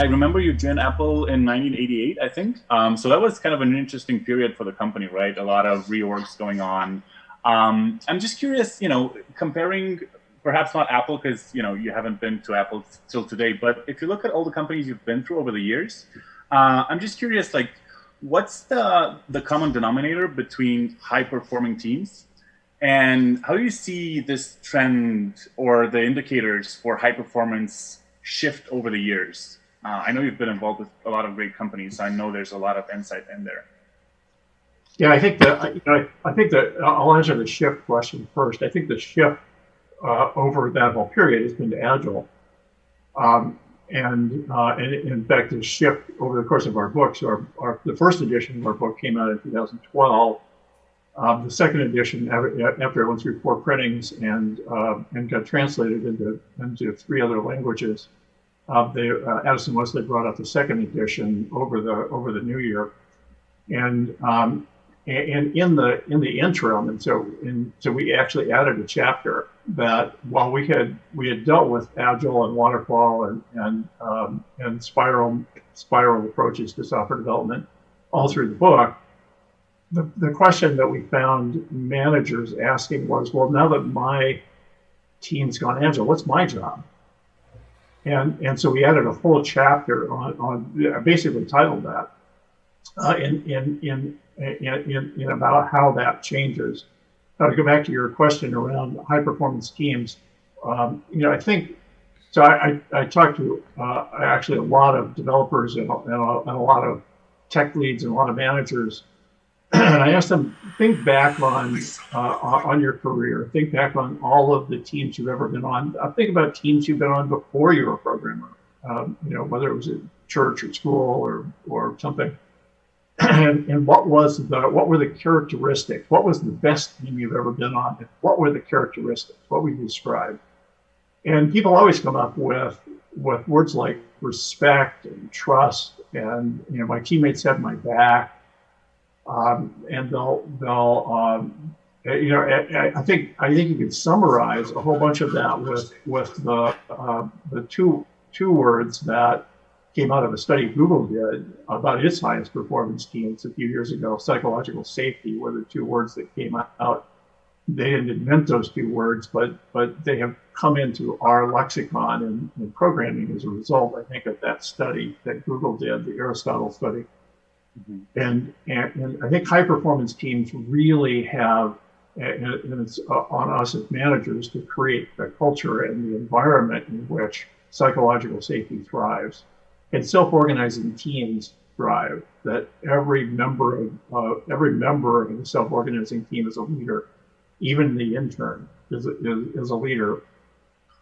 I remember you joined Apple in 1988, I think. So that was kind of an interesting period for the company, right? A lot of reorgs going on. I'm just curious, comparing perhaps not Apple because you haven't been to Apple till today, but if you look at all the companies you've been through over the years, I'm just curious, like, what's the common denominator between high performing teams, and how do you see this trend or the indicators for high performance shift over the years? I know you've been involved with a lot of great companies, so I know there's a lot of insight in there. Yeah, I think that I'll answer the shift question first. I think the shift over that whole period has been to Agile. And in fact, the shift over the course of our books, the first edition of our book came out in 2012. The second edition, after it went through 4 printings and got translated into 3 other languages, Addison Wesley brought out the second edition over the new year, and in the interim, and so we actually added a chapter that while we had dealt with Agile and waterfall and spiral approaches to software development all through the book, the question that we found managers asking was, well, now that my team's gone Agile, what's my job? And so we added a whole chapter on basically titled that in about how that changes. Now, to go back to your question around high performance teams, I think so. I talked to actually a lot of developers and a lot of tech leads and a lot of managers, and I asked them, think back on your career, think back on all of the teams you've ever been on. Think about teams you've been on before you were a programmer, whether it was at church or school or something. And what were the characteristics? What was the best team you've ever been on? And what were the characteristics? What would you describe? And people always come up with words like respect and trust, and my teammates have my back, and they'll I think you could summarize a whole bunch of that with the two words that came out of a study Google did about its highest performance teams a few years ago. Psychological safety were the 2 words that came out. They didn't invent those 2 words, but they have come into our lexicon in programming as a result, I think, of that study that Google did, the Aristotle study. Mm-hmm. And I think high performance teams really have, and it's on us as managers to create the culture and the environment in which psychological safety thrives. And self-organizing teams thrive. That every member of the self-organizing team is a leader. Even the intern is a leader.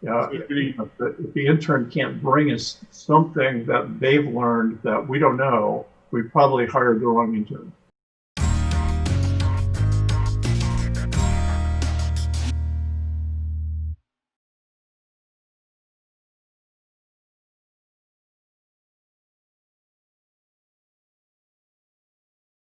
If the intern can't bring us something that they've learned that we don't know, we probably hired the wrong intern.